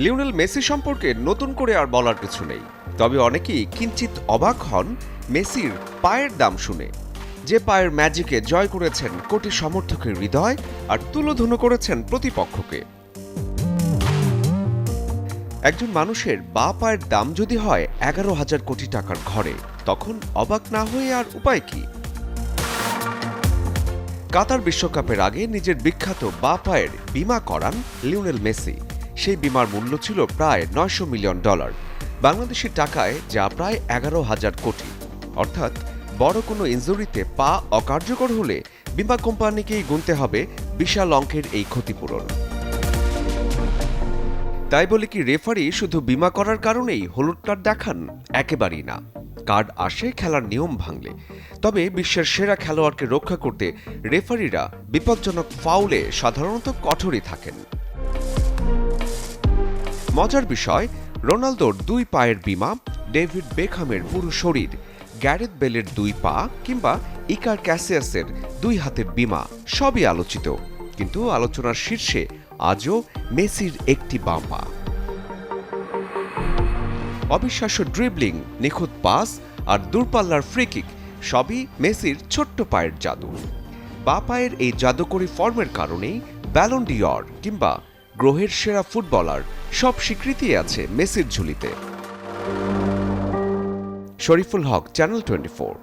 Lionel Messi সম্পর্কে নতুন করে আর বলার কিছু নেই, তবে অনেকেই কিঞ্চিত অবাক হন মেসির পায়ের দাম শুনে। যে পায়ের ম্যাজিকে জয় করেছেন কোটি সমর্থকের হৃদয় আর তুলোধুনো করেছেন প্রতিপক্ষকে। একজন মানুষের বা পায়ের দাম যদি হয় 11,000 কোটি টাকার ঘরে, তখন অবাক না হয়ে আর উপায় কি? কাতার বিশ্বকাপের আগে নিজের বিখ্যাত বা পায়ের বিমা করান লিওনেল মেসি। সেই বিমার মূল্য ছিল প্রায় $900 মিলিয়ন, বাংলাদেশি টাকায় যা প্রায় 11,000 কোটি। অর্থাৎ বড় কোনো ইনজুরিতে পা অকার্যকর হলে বিমা কোম্পানিকেই গুনতে হবে বিশাল অঙ্কের এই ক্ষতিপূরণ। তাই বলে কি রেফারি শুধু বিমা করার কারণেই হলুদ কার্ড দেখান? একেবারেই না। কার্ড আসে খেলার নিয়ম ভাঙলে। তবে বিশ্বের সেরা খেলোয়াড়কে রক্ষা করতে রেফারিরা বিপজ্জনক ফাউলে সাধারণত কঠোরই থাকেন। মজার বিষয়, রোনালদোর 2 পায়ের বিমা, ডেভিড বেকহামের পুরো শরীর, গ্যারেথ বেলের 2 পা কিংবা ইকার ক্যাসিয়াসের 2 হাতের বিমা সবই আলোচিত। কিন্তু আলোচনার শীর্ষে আজও মেসির একটি বাম পা। অবিশ্বাস্য ড্রিবলিং, নিখুঁত পাস আর দূরপাল্লার ফ্রিকিক সবই মেসির ছোট্ট পায়ের জাদু। বা পায়ের এই জাদুকরী ফর্মের কারণেই ব্যালন ডি'অর কিংবা গ্রহের সেরা ফুটবলার সব স্বীকৃতি আছে মেসির ঝুলিতে। শরীফুল হক, চ্যানেল 24।